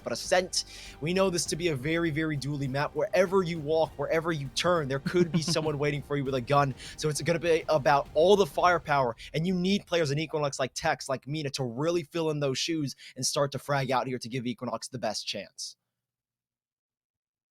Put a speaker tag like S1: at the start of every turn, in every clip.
S1: But Ascent, we know this to be a very, very dually map. Wherever you walk, wherever you turn, there could be someone waiting for you with a gun. So it's going to be about all the firepower, and you need players in EQUINOX like Tex, like Mina, to really fill in those shoes and start to frag out here to give EQUINOX the best chance.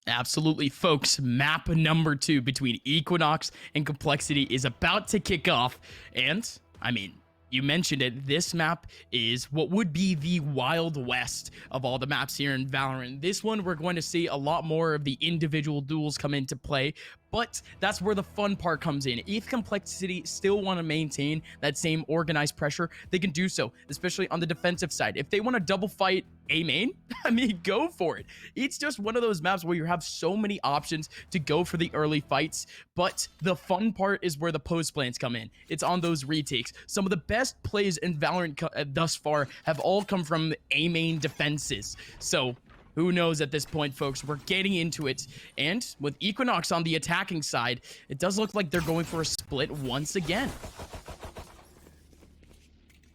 S2: Absolutely, folks. Map number 2 between EQUINOX and Complexity is about to kick off. And, I mean, you mentioned it, this map is what would be the Wild West of all the maps here in Valorant. This one, we're going to see a lot more of the individual duels come into play, but that's where the fun part comes in. If Complexity still want to maintain that same organized pressure, they can do so, especially on the defensive side. If they want to double fight A main, I mean, go for it. It's just one of those maps where you have so many options to go for the early fights, but the fun part is where the post plans come in. It's on those retakes. Some of the best plays in Valorant thus far have all come from A main defenses. So who knows at this point, folks? We're getting into it. And with EQUINOX on the attacking side, it does look like they're going for a split once again.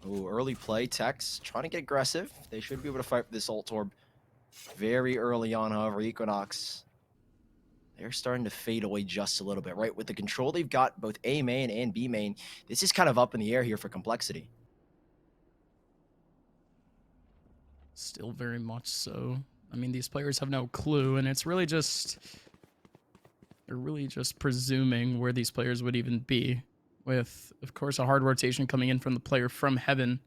S1: Oh, early play. Tex trying to get aggressive. They should be able to fight this ult orb very early on, however. EQUINOX, they're starting to fade away just a little bit, right? With the control they've got, both A main and B main, this is kind of up in the air here for Complexity.
S2: Still very much so. I mean, these players have no clue, and it's really just... they're really just presuming where these players would even be. With, of course, a hard rotation coming in from the player from Heaven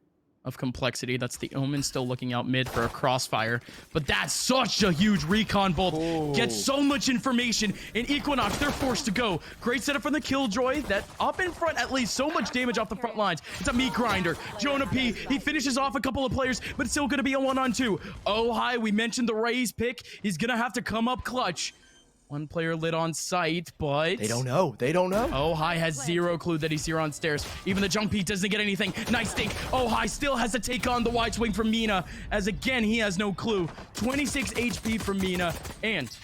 S2: of Complexity. That's the Omen still looking out mid for a crossfire. But that's such a huge recon bolt.
S1: Oh.
S2: Gets so much information. In EQUINOX, they're forced to go. Great setup from the Killjoy. That up in front, at least so much damage off the front lines. It's a meat grinder. Jonah P, he finishes off a couple of players, but it's still going to be a 1-on-2. Oh, hi, we mentioned the Raze pick. He's going to have to come up clutch. One player lit on site, but...
S1: They don't know. They don't know.
S2: Oh Hi has zero clue that he's here on stairs. Even the jump peak doesn't get anything. Nice dink. Oh Hi still has to take on the wide swing from Mina, as again, he has no clue. 26 HP from Mina, and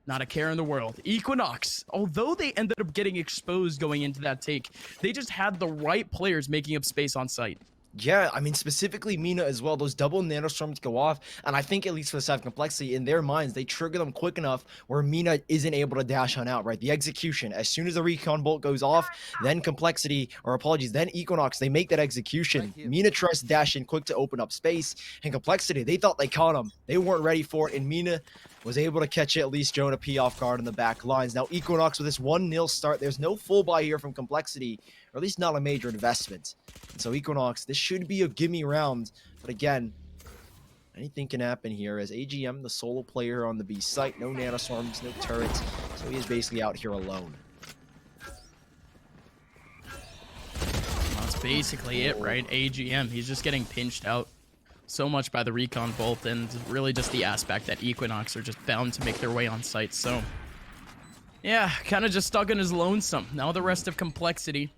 S2: not a care in the world. EQUINOX, although they ended up getting exposed going into that take, they just had the right players making up space on site.
S1: Yeah, I mean, specifically Mina as well. Those double nanostorms go off, and I think at least for the side of Complexity, in their minds, they trigger them quick enough where Mina isn't able to dash on out, right? The execution, as soon as the recon bolt goes off, then Complexity, or apologies, then EQUINOX, they make that execution. Mina tries to dash in quick to open up space, and Complexity, they thought they caught him. They weren't ready for it, and Mina was able to catch at least Jonah P off guard in the back lines. Now EQUINOX with this 1-0 start, there's no full buy here from Complexity, or at least not a major investment. And so EQUINOX, this should be a gimme round, but again, anything can happen here as AGM, the solo player on the B site, no nanostorms, no turrets, so he is basically out here alone.
S2: That's basically it, right? AGM, he's just getting pinched out so much by the recon bolt, and really just the aspect that EQUINOX are just bound to make their way on site. So yeah, kind of just stuck in his lonesome. Now the rest of Complexity,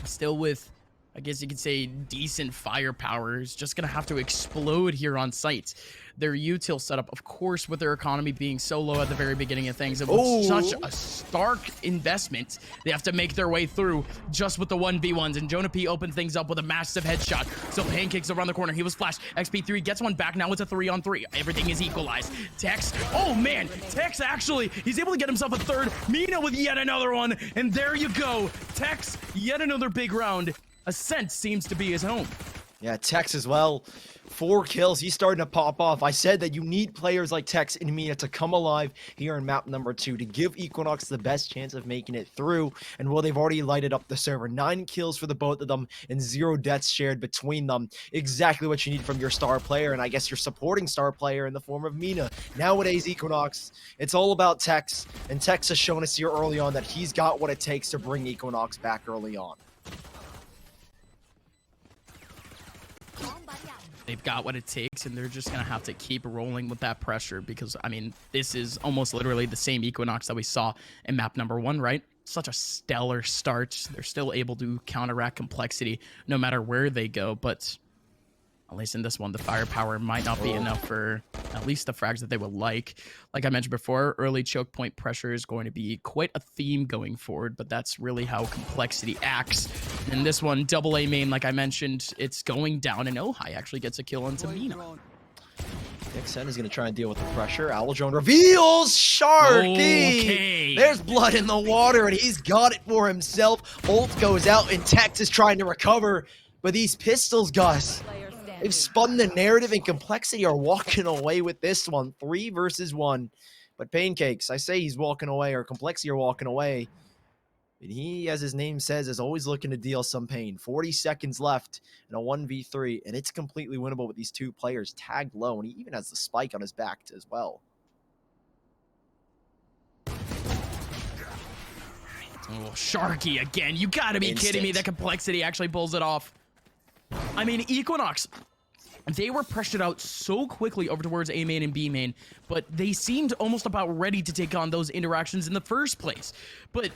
S2: still with, I guess you could say, decent firepower, is just gonna have to explode here on site. Their util setup, of course, with their economy being so low at the very beginning of things, it was such a stark investment. They have to make their way through just with the 1v1s, and Jonah P opens things up with a massive headshot. So Pancakes around the corner, he was flashed. XP3 gets one back, now it's a 3-on-3. Everything is equalized. Tex, oh man, Tex actually, he's able to get himself a third. Mina with yet another one, and there you go. Tex, yet another big round. Ascent seems to be his home.
S1: Yeah, Tex as well. 4 kills. He's starting to pop off. I said that you need players like Tex and Mina to come alive here in map number 2 to give EQUINOX the best chance of making it through. And well, they've already lighted up the server. 9 kills for the both of them and 0 deaths shared between them. Exactly what you need from your star player, and I guess your supporting star player in the form of Mina. Nowadays, EQUINOX, it's all about Tex, and Tex has shown us here early on that he's got what it takes to bring EQUINOX back early on.
S2: They've got what it takes, and they're just going to have to keep rolling with that pressure because, I mean, this is almost literally the same EQUINOX that we saw in map number 1, right? Such a stellar start. They're still able to counteract Complexity no matter where they go, but at least in this one, the firepower might not be enough for at least the frags that they would like. Like I mentioned before, early choke point pressure is going to be quite a theme going forward, but that's really how Complexity acts. In this one, double A main, like I mentioned, it's going down, and Oh Hi actually gets a kill onto Mina.
S1: XN is going to try and deal with the pressure. Owl Drone reveals Sharky!
S2: Okay.
S1: There's blood in the water, and he's got it for himself. Ult goes out, and Tex is trying to recover. But these pistols, Gus, they've spun the narrative, and Complexity are walking away with this one. 3 versus 1. But Pancakes, I say he's walking away, or Complexity are walking away. And he, as his name says, is always looking to deal some pain. 40 seconds left in a 1v3, and it's completely winnable with these two players tagged low, and he even has the spike on his back as well.
S2: Oh, Sharky again. You gotta be kidding me that Complexity actually pulls it off. I mean, EQUINOX, they were pressured out so quickly over towards A main and B main, but they seemed almost about ready to take on those interactions in the first place. But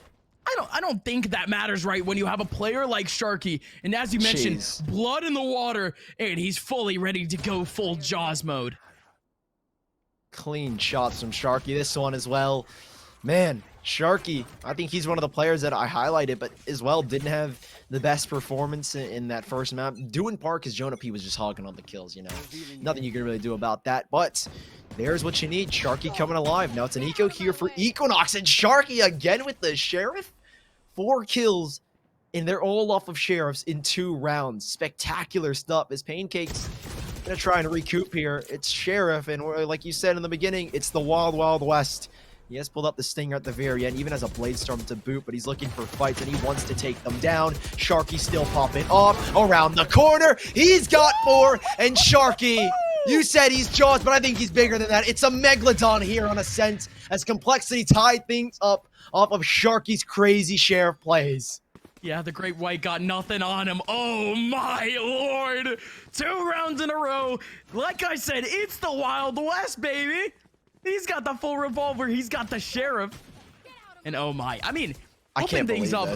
S2: I don't think that matters, right? When you have a player like Sharky, and as you mentioned, blood in the water, and he's fully ready to go full Jaws mode.
S1: Clean shots from Sharky. This one as well. Man, Sharky, I think he's one of the players that I highlighted, but as well didn't have the best performance in that first map. Due in part because Jonah P was just hogging on the kills, you know. Nothing you can really do about that, but there's what you need. Sharky coming alive. Now it's an eco here for EQUINOX, and Sharky again with the Sheriff. 4 kills, and they're all off of Sheriffs in 2 rounds. Spectacular stuff as Pancakes gonna try and recoup here. It's Sheriff, and like you said in the beginning, it's the Wild Wild West. He has pulled up the Stinger at the very end, even has a Blade Storm to boot, but he's looking for fights, and he wants to take them down. Sharky still popping off around the corner. He's got 4, and Sharky, you said he's Jaws, but I think he's bigger than that. It's a Megalodon here on Ascent as Complexity tied things up off of Sharky's crazy Sheriff plays.
S2: Yeah, the Great White got nothing on him. Oh my lord! 2 rounds in a row. Like I said, it's the Wild West, baby. He's got the full revolver. He's got the Sheriff. And oh my, I mean, open things up,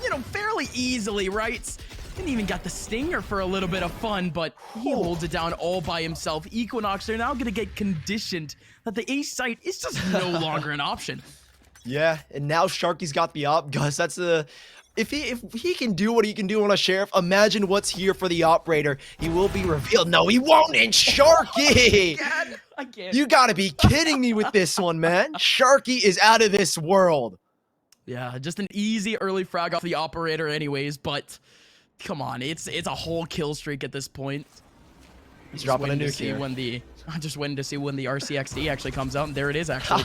S2: you know, fairly easily, right? Didn't even got the Stinger for a little bit of fun, but he holds it down all by himself. EQUINOX are now going to get conditioned that the A site is just no longer an option.
S1: Yeah, and now Sharky's got the op, Gus. That's the... If he can do what he can do on a Sheriff, imagine what's here for the Operator. He will be revealed. No, he won't. And Sharky!
S2: I can't.
S1: You gotta be kidding me with this one, man. Sharky is out of this world.
S2: Yeah, just an easy early frag off the Operator anyways, but come on, it's a whole kill streak at this point.
S1: He's dropping a nuke here.
S2: I'm just waiting to see when the RCXD actually comes out, and there it is actually.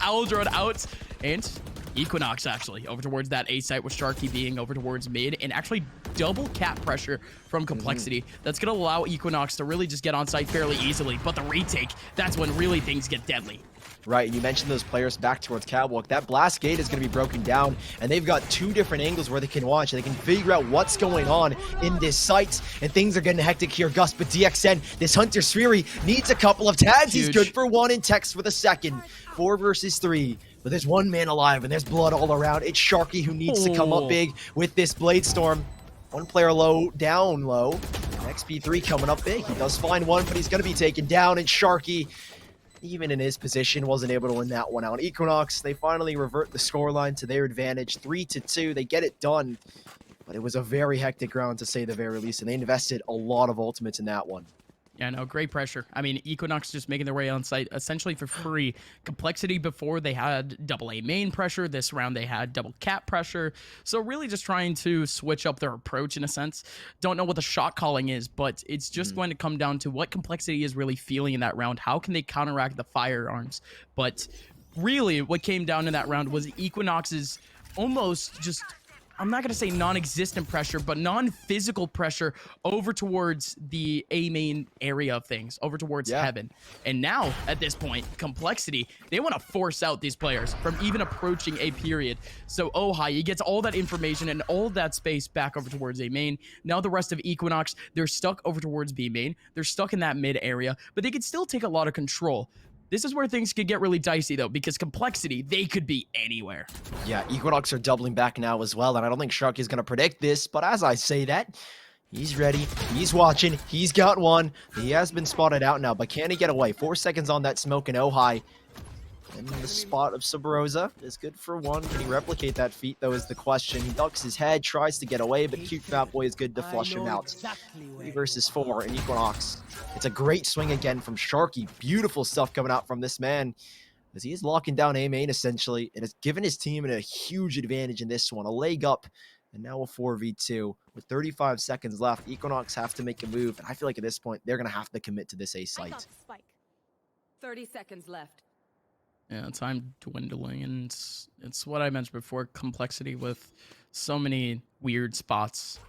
S2: Owl Drone out, and EQUINOX actually over towards that A site with Sharky being over towards mid, and actually double cap pressure from Complexity. That's going to allow EQUINOX to really just get on site fairly easily, but the retake, that's when really things get deadly.
S1: Right, and you mentioned those players back towards Catwalk. That blast gate is going to be broken down, and they've got 2 different angles where they can watch. They can figure out what's going on in this site, and things are getting hectic here, Gus. But DXN, this Hunter Spheri needs a couple of tags. Huge. He's good for 1 and Tex with a second. 4 versus 3. But there's 1 man alive, and there's blood all around. It's Sharky who needs to come up big with this Blade Storm. 1 player low, down low. XP3 coming up big. He does find 1, but he's going to be taken down, and Sharky, even in his position, wasn't able to win that one out. EQUINOX, they finally revert the scoreline to their advantage, 3-2. They get it done, but it was a very hectic round to say the very least, and they invested a lot of ultimates in that one.
S2: Yeah, no, great pressure. I mean, EQUINOX just making their way on site essentially for free. Complexity before, they had double A main pressure. This round they had double cap pressure. So really just trying to switch up their approach in a sense. Don't know what the shot calling is, but it's just going to come down to what Complexity is really feeling in that round. How can they counteract the firearms? But really what came down in that round was EQUINOX's almost just, I'm not going to say non-existent pressure, but non-physical pressure over towards the A main area of things, over towards heaven. And now, at this point, Complexity, they want to force out these players from even approaching A period. So Ohai, he gets all that information and all that space back over towards A main. Now the rest of EQUINOX, they're stuck over towards B main. They're stuck in that mid area, but they can still take a lot of control. This is where things could get really dicey, though, because Complexity, they could be anywhere.
S1: Yeah, EQUINOX are doubling back now as well, and I don't think Sharky is going to predict this, but as I say that, he's ready, he's watching, he's got 1. He has been spotted out now, but can he get away? 4 seconds on that smoke, and Ohai in the spot of Subrosa is good for one. Can he replicate that feat, though, is the question. He ducks his head, tries to get away, but cute Fat Boy is good to flush him out. 3 versus 4 in EQUINOX. It's a great swing again from Sharky. Beautiful stuff coming out from this man, as he is locking down A main, essentially, and has given his team a huge advantage in this one. A leg up, and now a 4v2. With 35 seconds left, EQUINOX have to make a move, and I feel like at this point, they're going to have to commit to this A site.
S3: 30 seconds left.
S2: Yeah, time dwindling, and it's what I mentioned before, complexity with so many weird spots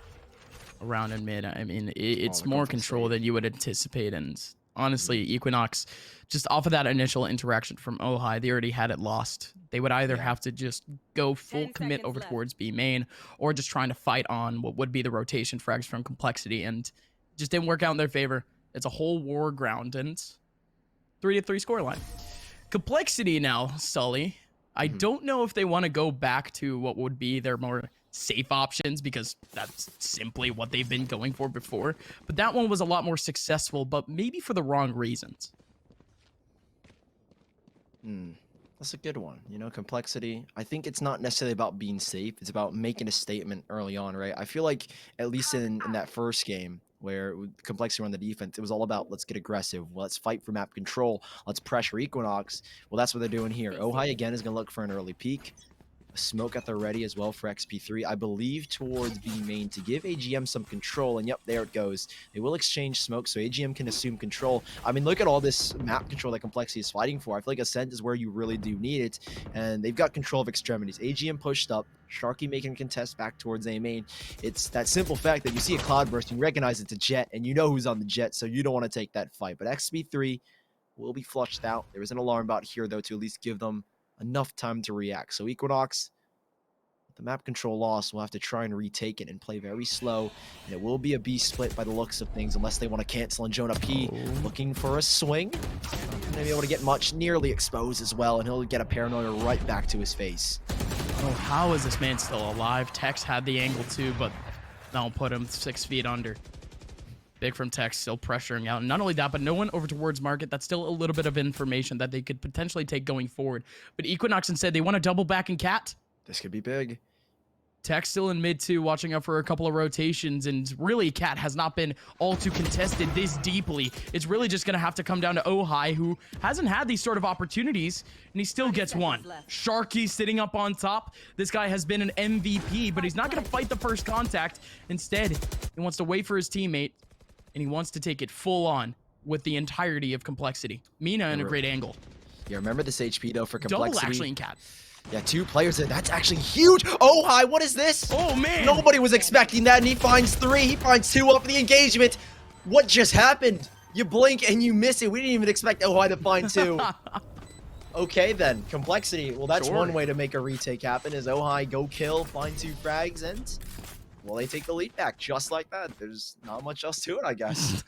S2: around in mid. I mean, it's more control than you would anticipate, and honestly, EQUINOX, just off of that initial interaction from Ohai, they already had it lost. They would either have to just go full commit over towards B main, or just trying to fight on what would be the rotation frags from complexity, and just didn't work out in their favor. It's a whole war ground, and 3-3 scoreline. Complexity now, Sully. I don't know if they want to go back to what would be their more safe options, because that's simply what they've been going for before. But that one was a lot more successful, but maybe for the wrong reasons.
S1: That's a good one. You know, complexity. I think it's not necessarily about being safe. It's about making a statement early on, right? I feel like, at least in that first game, where complexity on the defense, it was all about let's get aggressive, let's fight for map control, let's pressure EQUINOX. Well, that's what they're doing here. Ohai again is going to look for an early peek. A smoke at the ready as well for XP3, I believe, towards B main to give AGM some control. And yep, there it goes. They will exchange smoke, so AGM can assume control. I mean, look at all this map control that complexity is fighting for. I feel like Ascent is where you really do need it, and they've got control of extremities. AGM pushed up, Sharky making a contest back towards A main. It's that simple fact that you see a cloudburst, you recognize it's a jet, and you know who's on the jet, so you don't want to take that fight. But XP3 will be flushed out. There is an alarm bot here, though, to at least give them enough time to react. So EQUINOX, the map control loss, will have to try and retake it and play very slow. And it will be a B split by the looks of things, unless they want to cancel. And Jonah P looking for a swing. Not going to be able to get much, nearly exposed as well, and he'll get a paranoia right back to his face.
S2: Oh, how is this man still alive? Tex had the angle too, but that'll put him 6 feet under. Big from Tex, still pressuring out. And not only that, but no one over towards Market. That's still a little bit of information that they could potentially take going forward. But EQUINOX instead, they want to double back in Cat.
S1: This could be big.
S2: Tex still in mid too, watching out for a couple of rotations, and really Cat has not been all too contested this deeply. It's really just gonna have to come down to Ohai, who hasn't had these sort of opportunities, and he still gets one. Sharky sitting up on top. This guy has been an MVP, but he's not gonna fight the first contact. Instead, he wants to wait for his teammate, and he wants to take it full on with the entirety of complexity. Mina in a great angle.
S1: Yeah, remember this HP though for complexity.
S2: Double actually in Cat.
S1: Yeah, 2 players. That's actually huge. Ohai, what is this?
S2: Oh, man.
S1: Nobody was expecting that, and he finds 3. He finds 2 up in the engagement. What just happened? You blink and you miss it. We didn't even expect Ohai to find 2. Okay, then. Complexity. Well, that's one way to make a retake happen, is Ohai go kill, find 2 frags, and, well, they take the lead back just like that. There's not much else to it, I guess.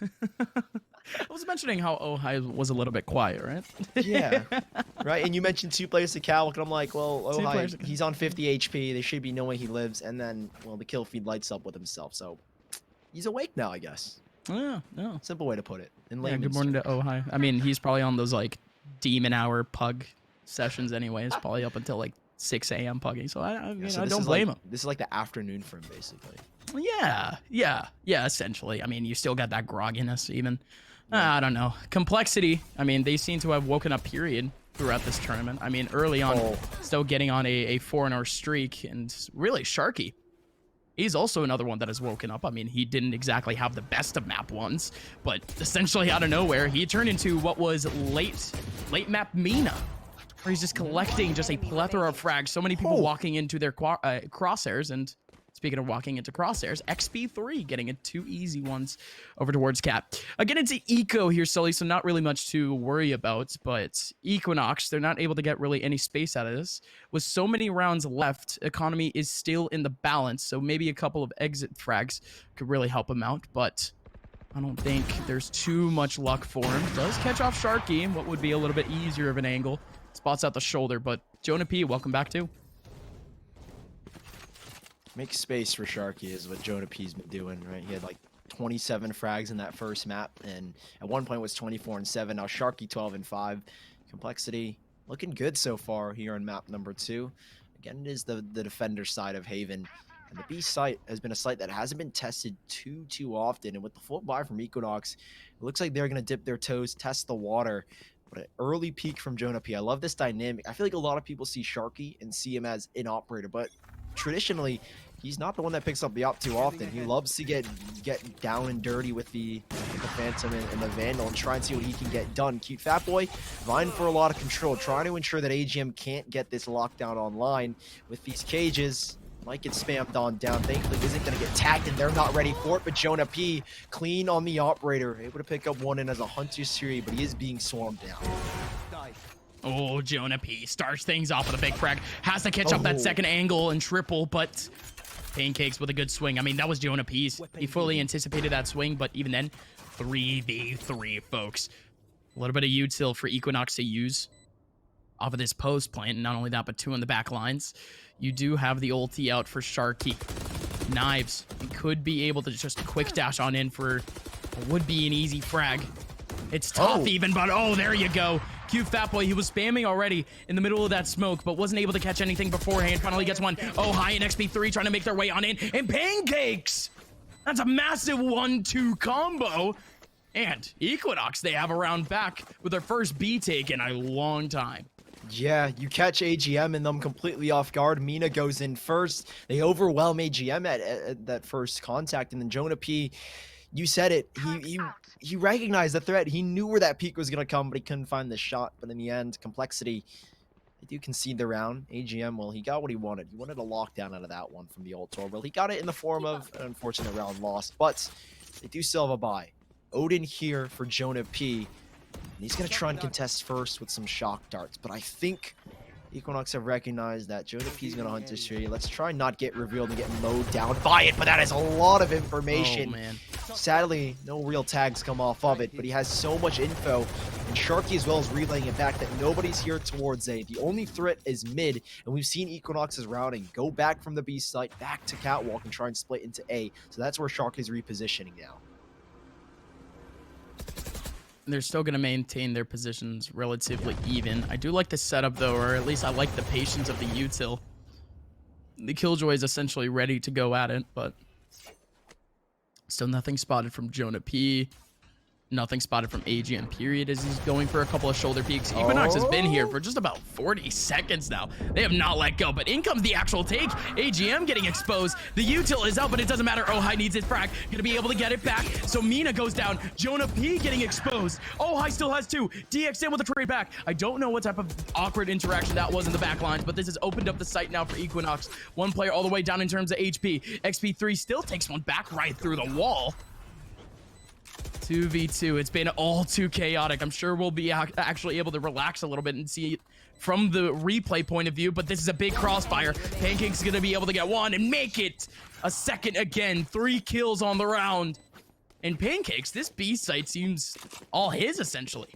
S2: I was mentioning how Ohai was a little bit quiet, right?
S1: Yeah, right. And you mentioned 2 players to Calc, and I'm like, well, Ohai, he's on 50 HP. There should be no way he lives. And then, well, the kill feed lights up with himself. So he's awake now, I guess.
S2: Yeah, yeah.
S1: Simple way to put it.
S2: Yeah, good morning to Ohai. I mean, he's probably on those like demon hour pug sessions anyway. It's probably up until like 6 a.m. pugging. So I don't blame him.
S1: This is like the afternoon for him, basically.
S2: Yeah, essentially. I mean, you still got that grogginess even. I don't know. Complexity, I mean, they seem to have woken up, period, throughout this tournament. I mean, early on, still getting on a 4-0 streak, and really, Sharky. He's also another one that has woken up. I mean, he didn't exactly have the best of map ones, but essentially out of nowhere, he turned into what was late map Mina, where he's just collecting just a plethora of frags. So many people walking into their crosshairs, and speaking of walking into crosshairs, XP3 getting it 2 easy ones over towards Cap. Again, it's an eco here, Sully, so not really much to worry about, but EQUINOX, they're not able to get really any space out of this. With so many rounds left, economy is still in the balance, so maybe a couple of exit frags could really help him out, but I don't think there's too much luck for him. Does catch off Sharky, what would be a little bit easier of an angle. Spots out the shoulder, but Jonah P, welcome back too.
S1: Make space for Sharky is what Jonah P's been doing, right? He had like 27 frags in that first map, and at one point was 24-7. Now Sharky 12-5. Complexity, Looking good so far here on map number 2. Again, it is the defender side of Haven. And the B site has been a site that hasn't been tested too often. And with the full buy from EQUINOX, it looks like they're going to dip their toes, test the water. But an early peek from Jonah P. I love this dynamic. I feel like a lot of people see Sharky and see him as an operator, but traditionally, he's not the one that picks up the op too often. He loves to get down and dirty with the Phantom and the Vandal and try and see what he can get done. Cute Fat Boy, vying for a lot of control, trying to ensure that AGM can't get this lockdown online with these cages. Might get spammed on down. Thankfully, isn't going to get tagged, and they're not ready for it. But Jonah P, clean on the operator, able to pick up one in as a Hunter Series, but he is being swarmed down.
S2: Oh, Jonah P starts things off with a big frag. Has to catch up that second angle and triple, but Pancakes with a good swing. I mean, that was Jonah P's. He fully anticipated that swing, but even then, 3v3, folks. A little bit of util for EQUINOX to use off of this post plant. And not only that, but 2 on the back lines. You do have the ulti out for Sharky. Knives, he could be able to just quick dash on in for what would be an easy frag. It's tough even, but oh, there you go. Cute Fat Boy, he was spamming already in the middle of that smoke, but wasn't able to catch anything beforehand. Finally gets one. Oh, High and XP3 trying to make their way on in. And Pancakes! That's a massive 1-2 combo. And EQUINOX, they have a round back with their first B take in a long time.
S1: Yeah, you catch AGM and them completely off guard. Mina goes in first. They overwhelm AGM at that first contact, and then Jonah P, you said it. He recognized the threat. He knew where that peak was gonna come, but he couldn't find the shot. But in the end, Complexity, they do concede the round. AGM, well, he got what he wanted. He wanted a lockdown out of that one from the old tour. Well, he got it in the form of an unfortunate round loss, but they do still have a bye. Odin here for Jonah P. And he's going to try and contest first with some shock darts. But I think EQUINOX have recognized that Jonah P is going to hunt this tree. Let's try and not get revealed and get mowed down by it. But that is a lot of information.
S2: Oh, man.
S1: Sadly, no real tags come off of it. But he has so much info. And Sharky as well is relaying it back that nobody's here towards A. The only threat is mid. And we've seen EQUINOX's routing go back from the B site back to Catwalk and try and split into A. So that's where Sharky's repositioning now.
S2: They're still going to maintain their positions relatively even. I do like the setup, though, or at least I like the patience of the util. The Killjoy is essentially ready to go at it, but still nothing spotted from Jonah P. Nothing spotted from AGM, period, as he's going for a couple of shoulder peeks. EQUINOX has been here for just about 40 seconds now. They have not let go, but in comes the actual take. AGM getting exposed. The util is out, but it doesn't matter. Ohai needs his frag. Gonna be able to get it back. So Mina goes down. Jonah P getting exposed. Ohai still has 2. DX in with a trade back. I don't know what type of awkward interaction that was in the back lines, but this has opened up the site now for EQUINOX. One player all the way down in terms of HP. XP3 still takes one back right through the wall. 2v2. It's been all too chaotic. I'm sure we'll be actually able to relax a little bit and see it from the replay point of view, but this is a big crossfire. Pancake's gonna be able to get one and make it a second again. 3 kills on the round. And Pancakes, this B site seems all his essentially.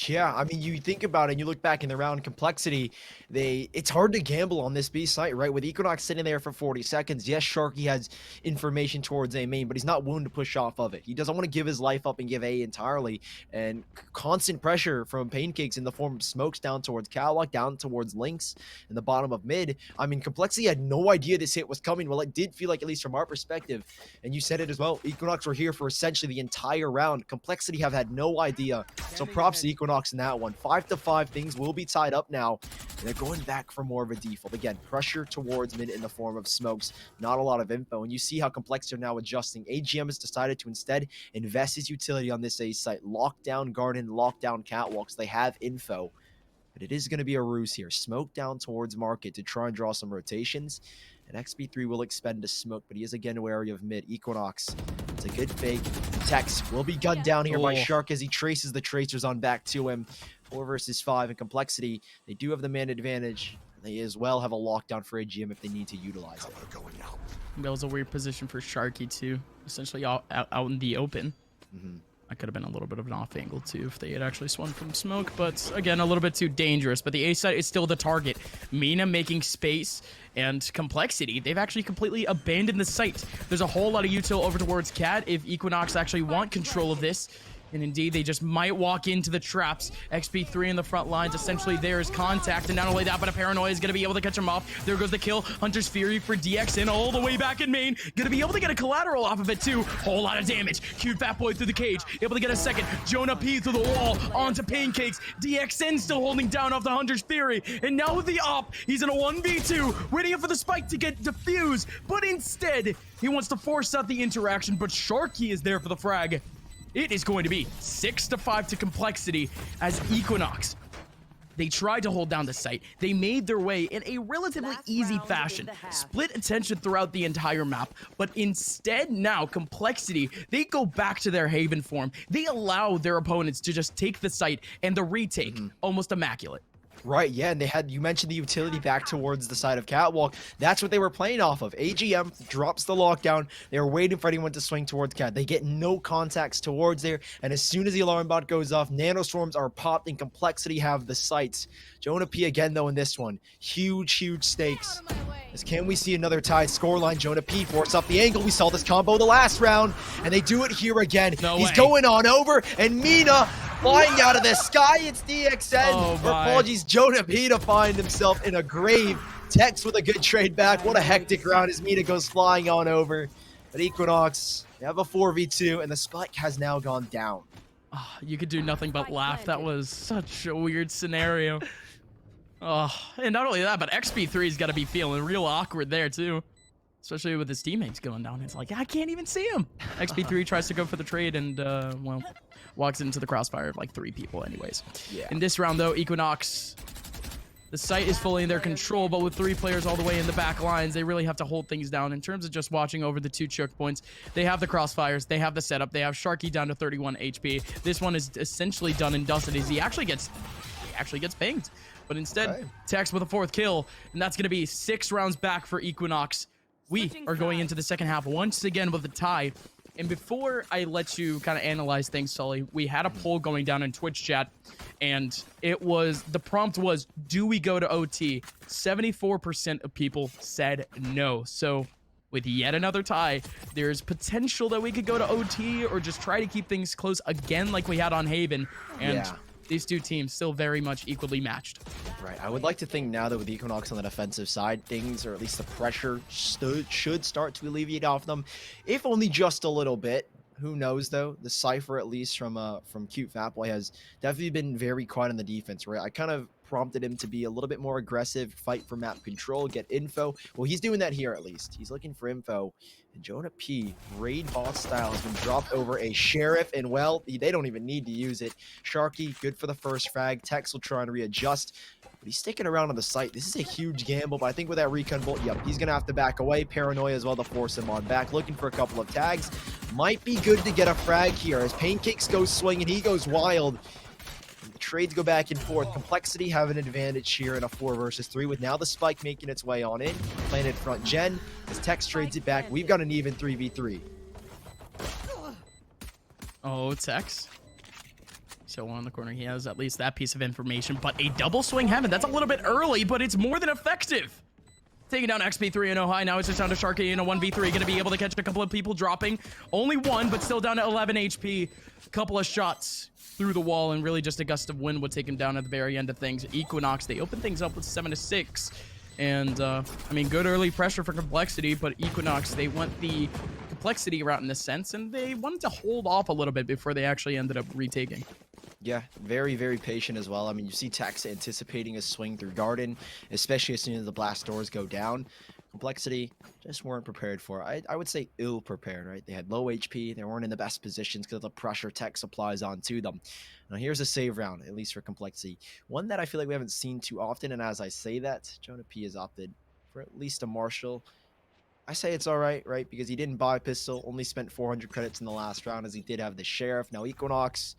S1: Yeah, I mean, you think about it and you look back in the round Complexity, it's hard to gamble on this B site, right? With EQUINOX sitting there for 40 seconds. Yes, Sharky has information towards A main, but he's not willing to push off of it. He doesn't want to give his life up and give A entirely. And constant pressure from Pancakes in the form of smokes down towards Catwalk, down towards Lynx in the bottom of mid. I mean, Complexity had no idea this hit was coming. Well, it did feel like, at least from our perspective, and you said it as well, EQUINOX were here for essentially the entire round. Complexity have had no idea. So props to EQUINOX in that one. 5-5, things will be tied up now. And they're going back for more of a default. Again, pressure towards mid in the form of smokes. Not a lot of info. And you see how Complexity are now adjusting. AGM has decided to instead invest his utility on this A site. Lockdown Garden, lockdown Catwalks. They have info. But it is going to be a ruse here. Smoke down towards Market to try and draw some rotations. And XP3 will expend a smoke, but he is again wary of mid. EQUINOX, it's a good fake. Tex will be gunned down here by Shark as he traces the tracers on back to him. 4 versus 5 in Complexity. They do have the man advantage. They as well have a lockdown for AGM if they need to utilize it.
S2: That was a weird position for Sharky too, essentially out in the open. That could have been a little bit of an off angle too if they had actually swung from smoke, but again, a little bit too dangerous. But the A site is still the target. Mina making space and Complexity, they've actually completely abandoned the site. There's a whole lot of util over towards Cat if EQUINOX actually want control of this. And indeed, they just might walk into the traps. XP3 in the front lines. Essentially, there is contact. And not only that, but a Paranoia is going to be able to catch him off. There goes the kill. Hunter's Fury for DXN all the way back in main. Going to be able to get a collateral off of it, too. Whole lot of damage. Cute Fat Boy through the cage. Able to get a second. Jonah P through the wall. Onto Pancakes. DXN still holding down off the Hunter's Fury. And now with the op, he's in a 1v2. Waiting for the spike to get defused. But instead, he wants to force out the interaction. But Sharky is there for the frag. It is going to be 6-5 to Complexity as EQUINOX. They tried to hold down the site. They made their way in a relatively easy fashion, split attention throughout the entire map, but instead now Complexity, they go back to their Haven form. They allow their opponents to just take the site, and the retake, almost immaculate.
S1: Right, yeah, and they had, you mentioned the utility back towards the side of Catwalk. That's what they were playing off of. AGM drops the lockdown. They were waiting for anyone to swing towards Cat. They get no contacts towards there, and as soon as the alarm bot goes off, nanostorms are popped and Complexity have the sights. Jonah P again, though, in this one. Huge stakes. As can we see another tied scoreline? Jonah P force up the angle. We saw this combo the last round, and they do it here again. He's going on over, and Mina flying out of the sky. It's DXN. Apologies, Jonah P to find himself in a grave. Tex with a good trade back. What a hectic round as Mina goes flying on over. But EQUINOX, they have a 4v2, and the spike has now gone down.
S2: Oh, you could do nothing but laugh. That was such a weird scenario. Oh, and not only that, but XP3's got to be feeling real awkward there, too. Especially with his teammates going down. It's like, I can't even see him. XP3 tries to go for the trade and, well, walks into the crossfire of like 3 people anyways.
S1: Yeah.
S2: In this round, though, EQUINOX, the site is fully in their control, but with 3 players all the way in the back lines, they really have to hold things down. In terms of just watching over the 2 choke points, they have the crossfires, they have the setup, they have Sharky down to 31 HP. This one is essentially done and dusted as he actually gets banged. But instead, Tex with a 4th kill, and that's going to be 6 rounds back for EQUINOX. We are going into the second half once again with a tie. And before I let you kind of analyze things, Sully, we had a poll going down in Twitch chat, and the prompt was, do we go to OT? 74% of people said no. So with yet another tie, there's potential that we could go to OT or just try to keep things close again like we had on Haven. And these 2 teams still very much equally matched.
S1: Right. I would like to think now that with EQUINOX on the defensive side, things, or at least the pressure, should start to alleviate off them, if only just a little bit. Who knows, though? The Cypher, at least from Cute Fat Boy, has definitely been very quiet on the defense, right? I kind of prompted him to be a little bit more aggressive, fight for map control, get info. Well, he's doing that here, at least. He's looking for info. And Jonah P, raid boss style, has been dropped over a Sheriff, and, well, they don't even need to use it. Sharky, good for the first frag. Tex will try and readjust, but he's sticking around on the site. This is a huge gamble, but I think with that recon bolt, yep, he's going to have to back away. Paranoia as well to force him on back. Looking for a couple of tags. Might be good to get a frag here as Pancakes goes swinging. He goes wild. The trades go back and forth. Complexity have an advantage here in a 4 versus 3 with now the spike making its way on in. Planted front gen as Tex trades it back. We've got an even 3v3.
S2: Oh, Tex. So on the corner, he has at least that piece of information, but a double swing heaven. That's a little bit early, but it's more than effective. Taking down XP3 and Ohio. Now it's just down to Sharky in a 1v3. Going to be able to catch a couple of people dropping. Only 1, but still down to 11 HP. A couple of shots through the wall, and really just a gust of wind would take him down at the very end of things. EQUINOX, they open things up with 7-6. And, I mean, good early pressure for Complexity, but EQUINOX, they went the Complexity route in this sense, and they wanted to hold off a little bit before they actually ended up retaking.
S1: Yeah, very patient as well. I mean, you see Tex anticipating a swing through Garden, especially as soon as the blast doors go down. Complexity just weren't prepared for it. I would say ill prepared, right? They had low HP. They weren't in the best positions because of the pressure Tex applies onto them. Now, here's a save round, at least for Complexity. One that I feel like we haven't seen too often, and as I say that, Jonah P has opted for at least a Marshall. I say it's all right, because he didn't buy a pistol, only spent 400 credits in the last round, as he did have the Sheriff. Now, EQUINOX,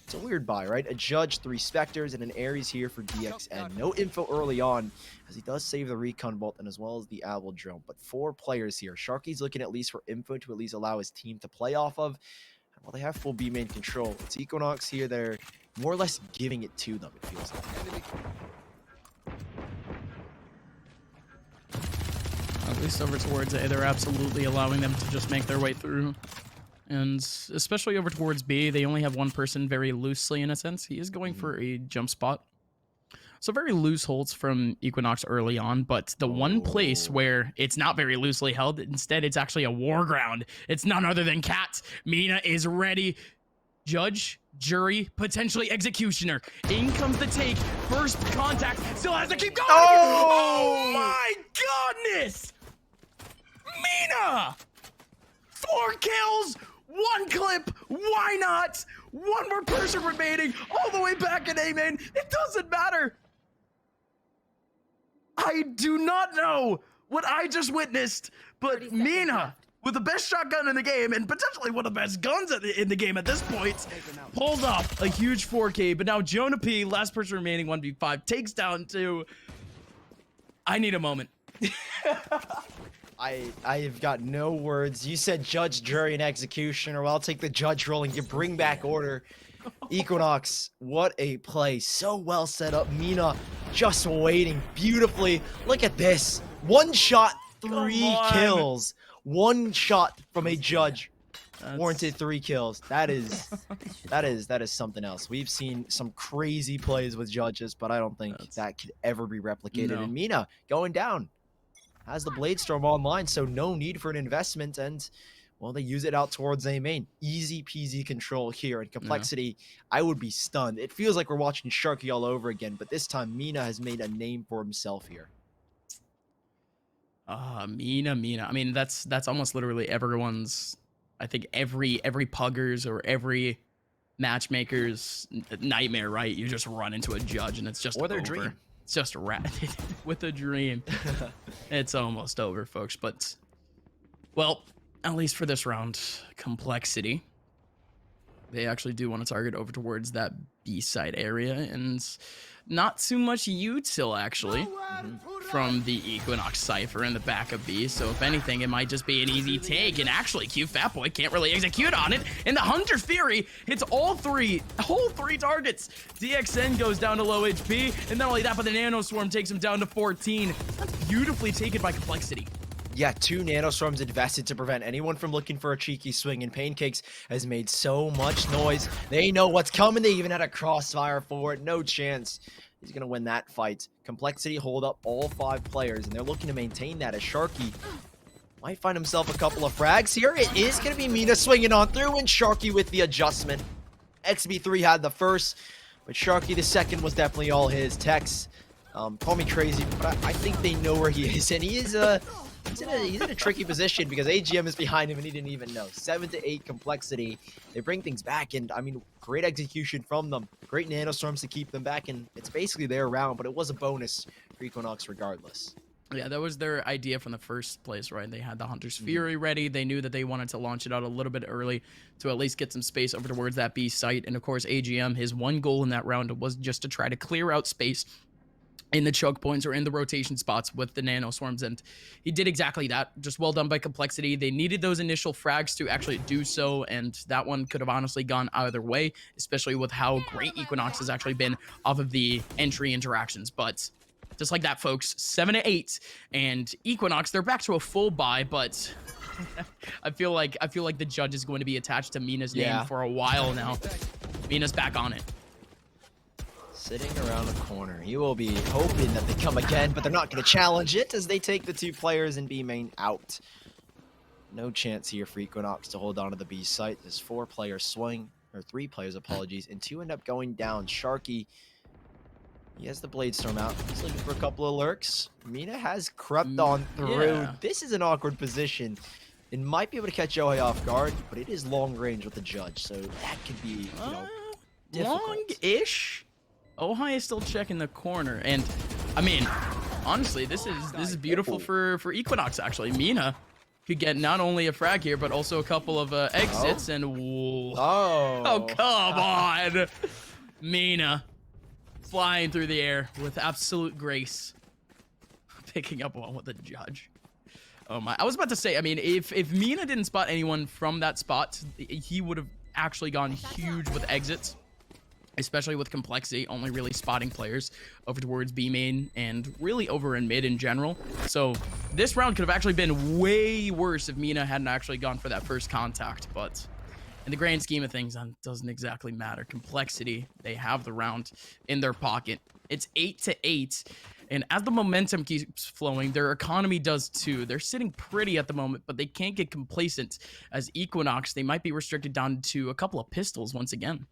S1: it's a weird buy, right? A Judge, 3 Spectres, and an Ares here for DXN. No info early on, as he does save the Recon Bolt, and as well as the Owl Drone. But 4 players here. Sharky's looking at least for info to at least allow his team to play off of. And while they have full B main control, it's EQUINOX here. They're more or less giving it to them, it feels like.
S2: At least over towards A, they're absolutely allowing them to just make their way through. And especially over towards B, they only have one person very loosely in a sense. He is going for a jump spot. So very loose holds from Equinox early on, but the one place where it's not very loosely held, instead it's actually a war ground. It's none other than Cat. Mina is ready. Judge, jury, potentially executioner. In comes the take. First contact. Still has to keep going. Oh my goodness! Mina! 4 kills, 1 clip. Why not? 1 more person remaining. All the way back in A main. It doesn't matter. I do not know what I just witnessed, but Mina, with the best shotgun in the game and potentially one of the best guns in the game at this point, pulled off a huge 4K. But now Jonah P, last person remaining, 1v5, takes down 2. I need a moment.
S1: I've got no words. You said judge, jury, and executioner. Well, I'll take the judge role and bring back order. Equinox, what a play. So well set up. Mina just waiting beautifully. Look at this. 1 shot, 3 kills. 1 shot from a judge. Warranted 3 kills. That is something else. We've seen some crazy plays with judges, but I don't think that could ever be replicated.
S2: No.
S1: And Mina going down. Has the Bladestorm online, so no need for an investment, and well, they use it out towards A main. Easy peasy control here, and complexity. I would be stunned. It feels like we're watching Sharky all over again, but this time Mina has made a name for himself here.
S2: Mina. I mean, that's almost literally everyone's. I think every pugger's or every matchmaker's nightmare, right? You just run into a judge and it's just
S1: or their
S2: over.
S1: dream.
S2: It's just with a dream. It's almost over, folks. But, well, at least for this round, complexity. They actually do want to target over towards that B side area, and not too much util actually from the Equinox Cypher in the back of B. So if anything, it might just be an easy take. And actually, Q Fatboy can't really execute on it. And the Hunter Fury hits whole 3 targets. DXN goes down to low HP. And not only that, but the Nano Swarm takes him down to 14. That's beautifully taken by complexity.
S1: Yeah, 2 nanostorms invested to prevent anyone from looking for a cheeky swing, and Pancakes has made so much noise. They know what's coming. They even had a crossfire for it. No chance he's going to win that fight. Complexity hold up all 5 players, and they're looking to maintain that as Sharky might find himself a couple of frags here. It is going to be Mina swinging on through, and Sharky with the adjustment. XB3 had the first, but Sharky the second was definitely all his. Tex, call me crazy, but I think they know where he is, and he is he's in a tricky position because AGM is behind him and he didn't even know. 7 to 8 complexity. They bring things back, and I mean, great execution from them. Great nanostorms to keep them back, and it's basically their round, but it was a bonus for Equinox regardless.
S2: Yeah, that was their idea from the first place, right? They had the Hunter's Fury ready. They knew that they wanted to launch it out a little bit early to at least get some space over towards that B site. And of course, AGM, his one goal in that round was just to try to clear out space in the choke points or in the rotation spots with the nano swarms, and he did exactly that. Just well done by complexity. They needed those initial frags to actually do so, and that one could have honestly gone either way, especially with how great Equinox has actually been off of the entry interactions. But just like that, folks, 7 to 8, and Equinox, they're back to a full buy, but I feel like the judge is going to be attached to Mina's name for a while now. Mina's back on it.
S1: Sitting around the corner. He will be hoping that they come again, but they're not going to challenge it as they take the 2 players in B main out. No chance here for Equinox to hold on to the B site. There's 4 players swing, or 3 players, apologies, and 2 end up going down. Sharky, he has the Bladestorm out. He's looking for a couple of lurks. Mina has crept on through.
S2: Yeah.
S1: This is an awkward position. It might be able to catch Yohei off guard, but it is long range with the judge, so that could be, difficult.
S2: Long-ish. Ohai is still checking the corner, and I mean, honestly, this is beautiful for Equinox. Actually, Mina could get not only a frag here, but also a couple of exits. And oh, come on, Mina flying through the air with absolute grace, picking up one with the judge. Oh my! I was about to say, I mean, if Mina didn't spot anyone from that spot, he would have actually gone huge with exits. Especially with complexity, only really spotting players over towards B main and really over in mid in general. So this round could have actually been way worse if Mina hadn't actually gone for that first contact. But in the grand scheme of things, that doesn't exactly matter. Complexity, they have the round in their pocket. It's 8-8. And as the momentum keeps flowing, their economy does too. They're sitting pretty at the moment, but they can't get complacent. As EQUINOX, they might be restricted down to a couple of pistols once again.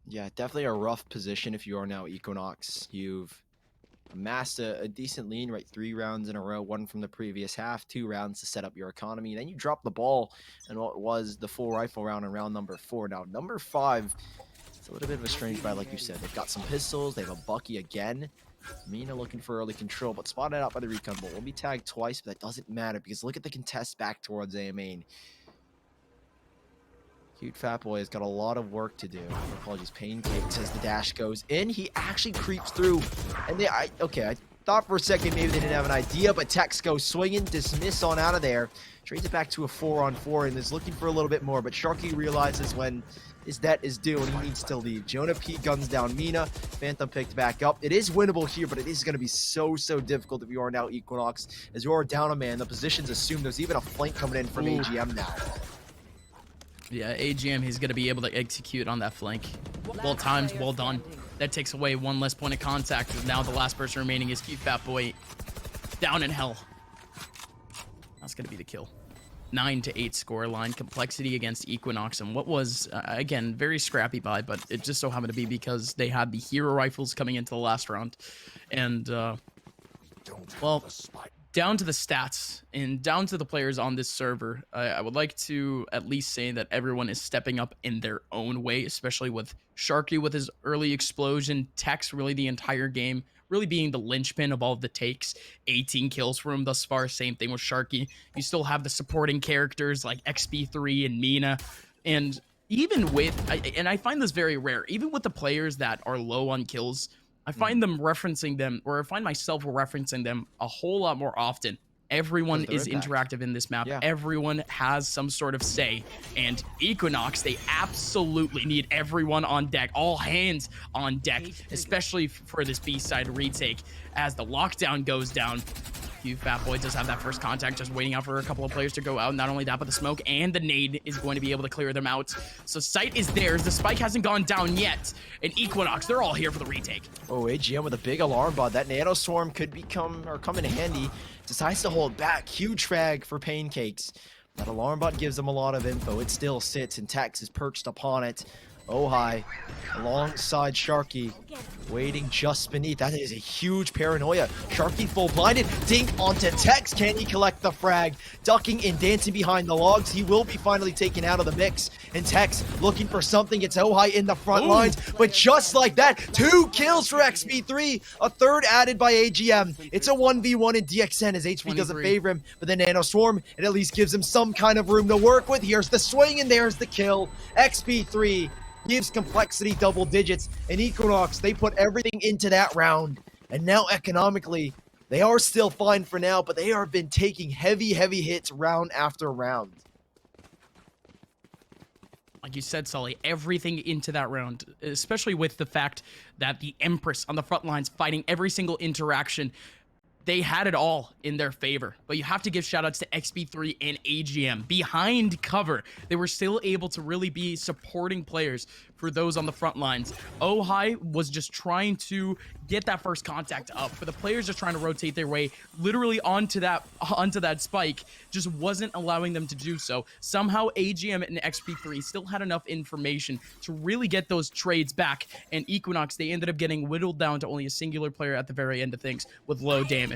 S1: Yeah, definitely a rough position if you are now EQUINOX. You've amassed a decent lead, right? 3 rounds in a row, 1 from the previous half, 2 rounds to set up your economy. Then you drop the ball in what was the full rifle round in round number 4. Now, number 5, it's a little bit of a strange buy, like you said. They've got some pistols. They have a Bucky again. Mina looking for early control, but spotted out by the recon bolt. Will be tagged twice, but that doesn't matter because look at the contest back towards A main. Cute Fat Boy has got a lot of work to do. Apologies, Pancakes as the dash goes in. He actually creeps through. And I thought for a second maybe they didn't have an idea, but Tex goes swinging, dismiss on out of there. Trades it back to a 4-on-4 and is looking for a little bit more, but Sharky realizes when his debt is due and he needs to leave. Jonah P guns down Mina. Phantom picked back up. It is winnable here, but it is going to be so difficult if you are now EQUINOX. As you are down a man, the position's assumed. There's even a flank coming in from AGM now.
S2: Yeah, AGM, he's going to be able to execute on that flank. Well timed, well done. That takes away 1 less point of contact. Now the last person remaining is Cute Fat Boy down in hell. That's going to be the kill. 9-8 scoreline. Complexity against EQUINOX, and what was, again, very scrappy buy, but it just so happened to be because they had the hero rifles coming into the last round. And, well, down to the stats and down to the players on this server, I would like to at least say that everyone is stepping up in their own way, especially with Sharky with his early explosion, Tex really the entire game, really being the linchpin of all of the takes. 18 kills for him thus far. Same thing with Sharky. You still have the supporting characters like XP3 and Mina. And even with, and I find this very rare, even with the players that are low on kills, I find them referencing them, or I find myself referencing them a whole lot more often. Everyone is interactive in this map. Yeah. Everyone has some sort of say. And EQUINOX, they absolutely need everyone on deck. All hands on deck, especially for this B-side retake. As the lockdown goes down, Cute Fat Boy does have that first contact, just waiting out for a couple of players to go out. Not only that, but the smoke and the nade is going to be able to clear them out. So sight is theirs. The spike hasn't gone down yet. And EQUINOX, they're all here for the retake.
S1: Oh, AGM with a big alarm bot. That nano swarm could come in handy. Decides to hold back. Huge frag for Pancakes. That alarm bot gives them a lot of info. It still sits, and Tex is perched upon it. Oh, hi. Alongside Sharky, waiting just beneath. That is a huge paranoia. Sharky full blinded. Dink onto Tex. Can he collect the frag? Ducking and dancing behind the logs. He will be finally taken out of the mix. And Tex looking for something. It's Ohai in the front lines. But just like that, 2 kills for XP3. A third added by AGM. It's a 1v1 in DXN as HP doesn't favor him. But the Nano Swarm, it at least gives him some kind of room to work with. Here's the swing and there's the kill. XP3 gives Complexity double digits, and EQUINOX, they put everything into that round. And now economically, they are still fine for now, but they have been taking heavy hits round after round.
S2: Like you said, Sully, everything into that round, especially with the fact that the Empress on the front lines fighting every single interaction. They had it all in their favor, but you have to give shoutouts to XP3 and AGM. Behind cover, they were still able to really be supporting players for those on the front lines. Ohai was just trying to get that first contact up. For the players just trying to rotate their way literally onto that spike, just wasn't allowing them to do so. Somehow AGM and XP3 still had enough information to really get those trades back, and EQUINOX, they ended up getting whittled down to only a singular player at the very end of things with low damage.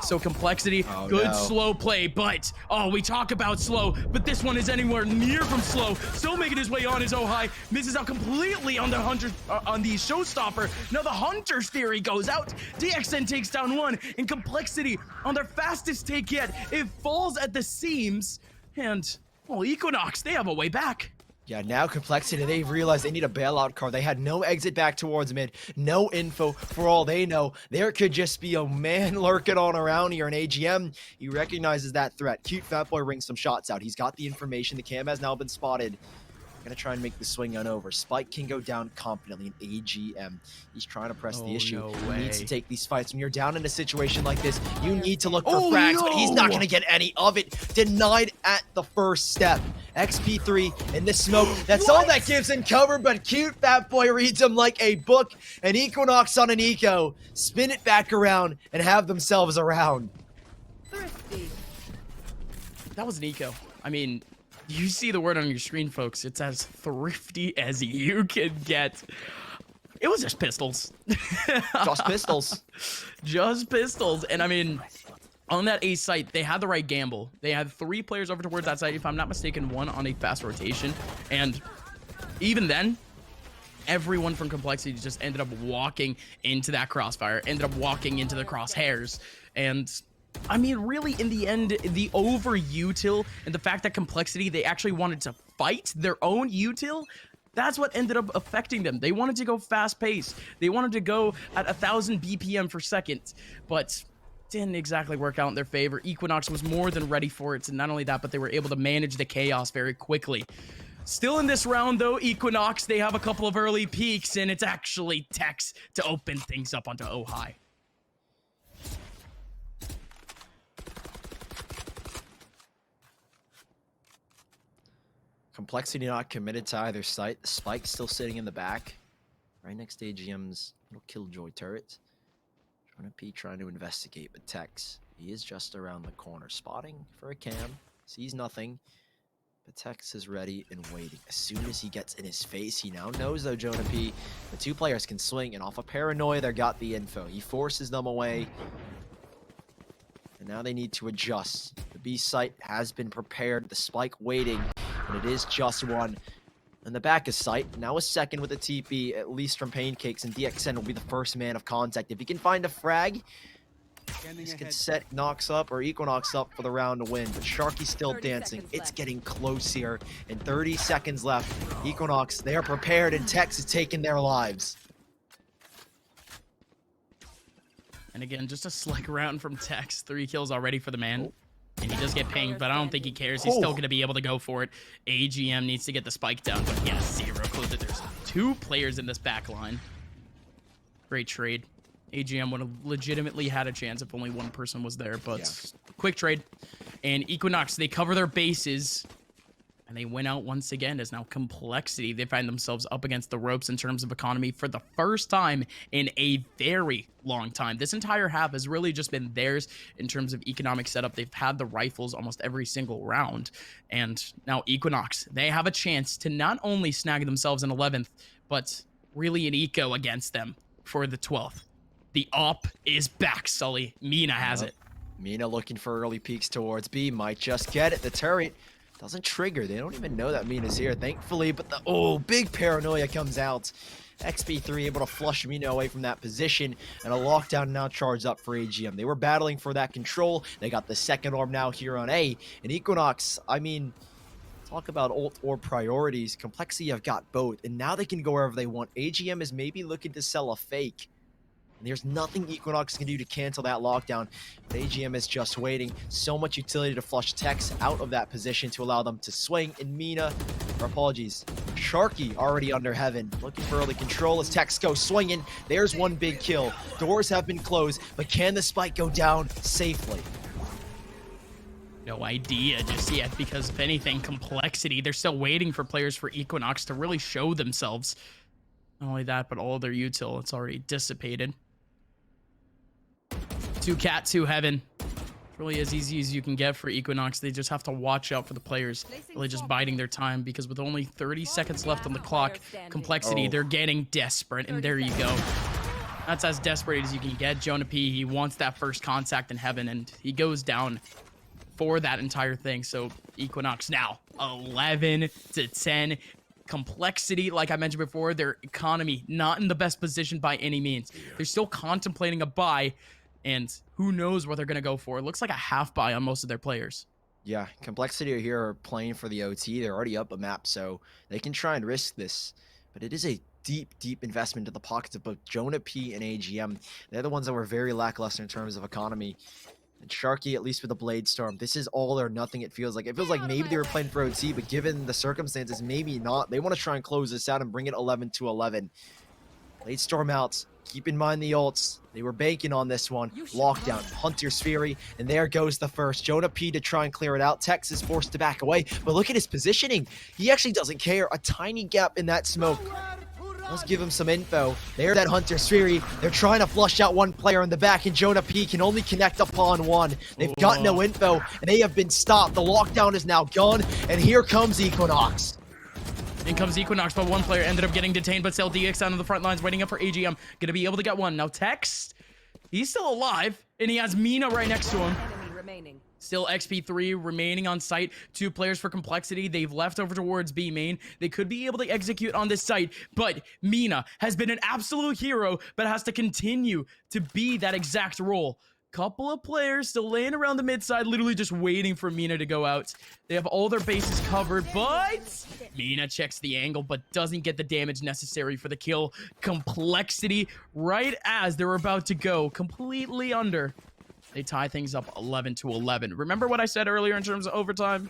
S2: So Complexity, good slow play, but we talk about slow, but this one is anywhere near from slow. Still making his way on his Ohai, misses out completely on the Hunter, on the Showstopper. Now the Hunter's theory goes out. DXN takes down 1, and Complexity on their fastest take yet. It falls at the seams, and well, EQUINOX, they have a way back.
S1: Yeah, now Complexity, they've realized they need a bailout card. They had no exit back towards mid, no info. For all they know, there could just be a man lurking on around here. And AGM, he recognizes that threat. Cute Fat Boy rings some shots out. He's got the information. The cam has now been spotted. Gonna try and make the swing on over. Spike can go down confidently in AGM. He's trying to press the issue.
S2: No
S1: He needs to
S2: way.
S1: take these fights. When you're down in a situation like this, you need to look for frags, but he's not
S2: no!
S1: gonna get any of it. Denied at the first step. XP3 in the smoke. That's all that gives him cover, but cute fat boy reads him like a book. And EQUINOX on an eco. Spin it back around and have themselves a round.
S3: Thrifty.
S2: That was an eco. I mean, you see the word on your screen, folks. It's as thrifty as you can get. It was just pistols.
S1: Just pistols.
S2: Just pistols. And I mean, on that A site, they had the right gamble. They had 3 players over towards that site, if I'm not mistaken, 1 on a fast rotation. And even then, everyone from Complexity just ended up walking into that crossfire, ended up walking into the crosshairs. And I mean, really, in the end, the over-util and the fact that Complexity, they actually wanted to fight their own util, that's what ended up affecting them. They wanted to go fast-paced. They wanted to go at 1,000 BPM per second, but didn't exactly work out in their favor. EQUINOX was more than ready for it, and not only that, but they were able to manage the chaos very quickly. Still in this round, though, EQUINOX, they have a couple of early peaks, and it's actually Tex to open things up onto Ohio.
S1: Complexity not committed to either site. The Spike still sitting in the back, right next to AGM's little Killjoy turret. P trying to investigate, but Tex, he is just around the corner, spotting for a cam. Sees nothing, but Tex is ready and waiting. As soon as he gets in his face, he now knows though Jonah P, the 2 players can swing, and off of paranoia, they got the info. He forces them away, and now they need to adjust. The B site has been prepared. The Spike waiting. And it is just 1. And the back is sight. Now a second with a TP, at least from Pancakes, and DXN will be the first man of contact. If he can find a frag, this could set Nox up or EQUINOX up for the round to win. But Sharky's still dancing. It's getting close here. And 30 seconds left. EQUINOX, they are prepared, and Tex is taking their lives.
S2: And again, just a slick round from Tex. 3 kills already for the man. And he does get pinged, but I don't think he cares. He's still going to be able to go for it. AGM needs to get the spike down, but he has 0 clue that there's 2 players in this back line. Great trade. AGM would have legitimately had a chance if only 1 person was there, but quick trade. And EQUINOX, they cover their bases, and they win out once again as now Complexity. They find themselves up against the ropes in terms of economy for the first time in a very long time. This entire half has really just been theirs in terms of economic setup. They've had the rifles almost every single round. And now EQUINOX, they have a chance to not only snag themselves an 11th, but really an eco against them for the 12th. The op is back, Sully. Mina has it.
S1: Mina looking for early peaks towards B. Might just get it. The turret doesn't trigger. They don't even know that Mina's here, thankfully. But the big paranoia comes out. XP3 able to flush Mina away from that position, and a lockdown now charged up for AGM. They were battling for that control. They got the second orb now here on A. And EQUINOX, I mean, talk about ult or priorities. Complexity have got both, and now they can go wherever they want. AGM is maybe looking to sell a fake. And there's nothing EQUINOX can do to cancel that lockdown. But AGM is just waiting. So much utility to flush Tex out of that position to allow them to swing. And Mina, or apologies, Sharky already under heaven. Looking for early control as Tex goes swinging. There's 1 big kill. Doors have been closed, but can the spike go down safely?
S2: No idea just yet, because if anything, Complexity, they're still waiting for players for EQUINOX to really show themselves. Not only that, but all their util, it's already dissipated. 2 cat, 2 heaven. It's really as easy as you can get for EQUINOX. They just have to watch out for the players really just biding their time, because with only 30 seconds left on the clock, Complexity, they're getting desperate, and there you go. That's as desperate as you can get. Jonah P, he wants that first contact in heaven, and he goes down for that entire thing. So EQUINOX now 11-10. Complexity, like I mentioned before, their economy not in the best position by any means. They're still contemplating a buy, and who knows what they're going to go for. It looks like a half buy on most of their players.
S1: Yeah, Complexity here are playing for the OT. They're already up a map, so they can try and risk this. But it is a deep, deep investment to the pockets of both Jonah P and AGM. They're the ones that were very lackluster in terms of economy. And Sharky, at least with the Blade Storm, this is all or nothing, it feels like. It feels like maybe they were playing for OT, but given the circumstances, maybe not. They want to try and close this out and bring it 11-11. Blade Storm out. Keep in mind the ults. They were banking on this one. Lockdown, Hunter's Fury, and there goes the first. Jonah P to try and clear it out. Tex is forced to back away, but look at his positioning. He actually doesn't care. A tiny gap in that smoke. Let's give him some info. There's that Hunter's Fury. They're trying to flush out one player in the back, and Jonah P can only connect upon one. They've got no info, and they have been stopped. The lockdown is now gone, and here comes Equinox.
S2: In comes Equinox, but one player ended up getting detained, but still DX on the front lines waiting up for AGM. Gonna be able to get one. Now Tex, he's still alive, and he has Mina right next to him.
S3: Enemy remaining.
S2: Still XP3 remaining on site. 2 players for Complexity. They've left over towards B main. They could be able to execute on this site, but Mina has been an absolute hero, but has to continue to be that exact role. Couple of players still laying around the mid side, literally just waiting for Mina to go out. They have all their bases covered, but Mina checks the angle, but doesn't get the damage necessary for the kill. Complexity, right as they're about to go completely under, they tie things up 11-11. Remember what I said earlier in terms of overtime?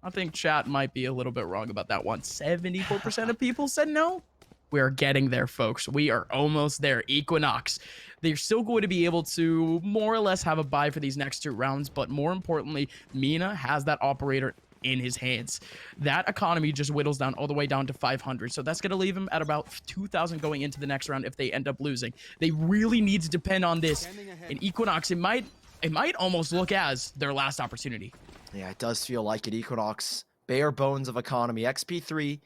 S2: I think chat might be a little bit wrong about that one. 74% of people said no. We're getting there, folks. We are almost there. Equinox, they're still going to be able to more or less have a bye for these next 2 rounds, but more importantly, Mina has that operator in his hands. That economy just whittles down all the way down to 500, so that's going to leave him at about 2,000 going into the next round if they end up losing. They really need to depend on this. In Equinox, it might almost look as their last opportunity.
S1: Yeah, it does feel like it. Equinox, bare bones of economy. XP3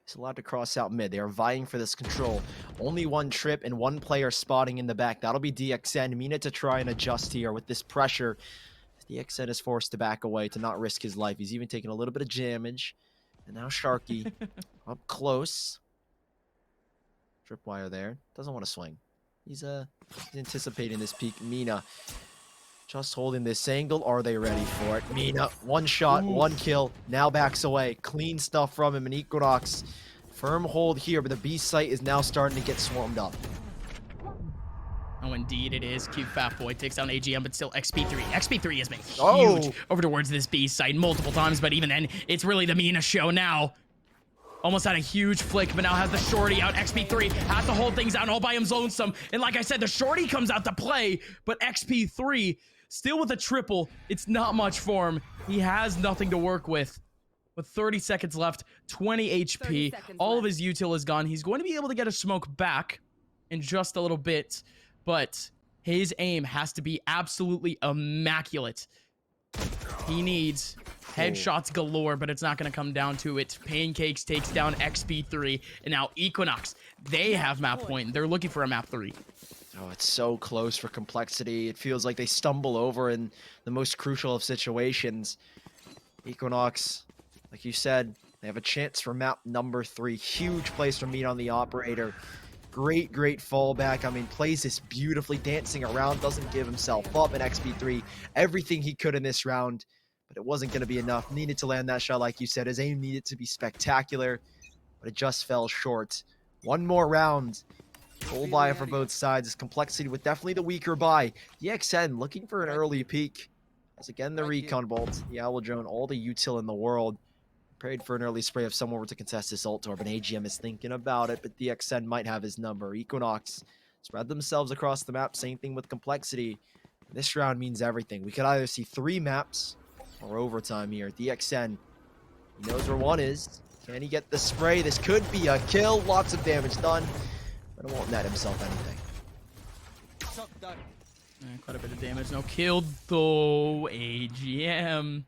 S1: is allowed to cross out mid. They are vying for this control. Only one trip and one player spotting in the back. That'll be DXN. Mina to try and adjust here with this pressure. DXN is forced to back away to not risk his life. He's even taking a little bit of damage. And now Sharky up close. Tripwire there. Doesn't want to swing. He's anticipating this peak. Mina just holding this angle. Are they ready for it? Mina, one shot, one kill. Now backs away. Clean stuff from him. And Equinox, firm hold here, but the B site is now starting to get swarmed up.
S2: Oh, indeed it is. Cute Fat Boy takes down AGM, but still XP3. XP3 has been huge over towards this B site multiple times, but even then, it's really the Mina show now. Almost had a huge flick, but now has the shorty out. XP3 has to hold things out all by him's lonesome. And like I said, the shorty comes out to play, but XP3 still with a triple. It's not much for him. He has nothing to work with. With 30 seconds left, 20 HP. All of his util is gone. He's going to be able to get a smoke back in just a little bit, but his aim has to be absolutely immaculate. He needs headshots galore, but it's not going to come down to it. Pancakes takes down XP3, and now Equinox, they have map point. They're looking for a map 3.
S1: Oh, it's so close for Complexity. It feels like they stumble over in the most crucial of situations. Equinox, like you said, they have a chance for map number 3. Huge place for Meat on the operator. Great fallback. I mean, plays this beautifully, dancing around, doesn't give himself up. And XP3, everything he could in this round, but it wasn't going to be enough. Needed to land that shot, like you said. His aim needed to be spectacular, but it just fell short. One more round. Full buy for both sides. This Complexity with definitely the weaker buy. DXN looking for an early peak. As again, the Recon Bolt, the Owl Drone, all the util in the world. Prayed for an early spray if someone were to contest this ult orb, and AGM is thinking about it, but DXN might have his number. Equinox spread themselves across the map. Same thing with Complexity. This round means everything. We could either see 3 maps or overtime here. DXN, he knows where one is. Can he get the spray? This could be a kill. Lots of damage done, but it won't net himself anything.
S2: Quite a bit of damage. No kill, though. AGM.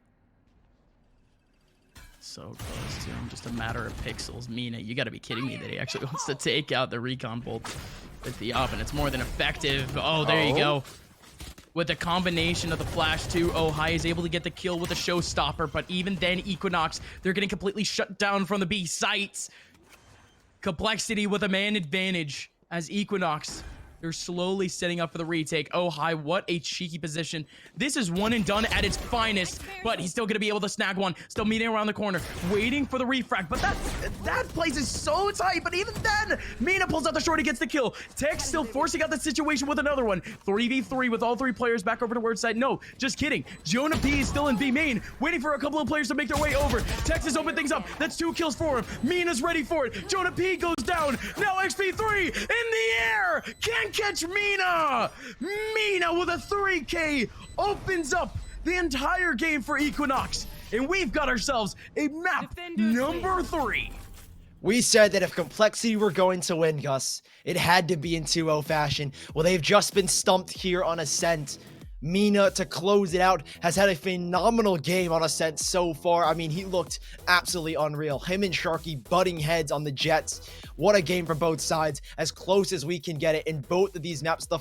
S2: So close to him, just a matter of pixels. Mina, you gotta be kidding me that he actually wants to take out the Recon Bolt with the up, and it's more than effective. Oh, there you go. With the combination of the flash too, Ohai is able to get the kill with a showstopper, but even then, Equinox, they're getting completely shut down from the B sites. Complexity with a man advantage as Equinox They're slowly setting up for the retake. Oh, hi, what a cheeky position. This is one and done at its finest, but he's still going to be able to snag one. Still meeting around the corner, waiting for the refrag, but that place is so tight, but even then, Mina pulls out the short, he gets the kill. Tex still forcing out the situation with another one. 3v3 with all 3 players back over to word side. No, just kidding. Jonah P is still in B main, waiting for a couple of players to make their way over. Tex has opened things up. That's 2 kills for him. Mina's ready for it. Jonah P goes down. Now XP3 in the air. Can't catch Mina. Mina with a 3K opens up the entire game for EQUINOX. And we've got ourselves a map number 3.
S1: We said that if Complexity were going to win, Gus, it had to be in 2-0 fashion. Well, they've just been stumped here on Ascent. Mina, to close it out, has had a phenomenal game on Ascent so far. I mean, he looked absolutely unreal. Him and Sharky butting heads on the Jets. What a game from both sides, as close as we can get it in both of these maps. The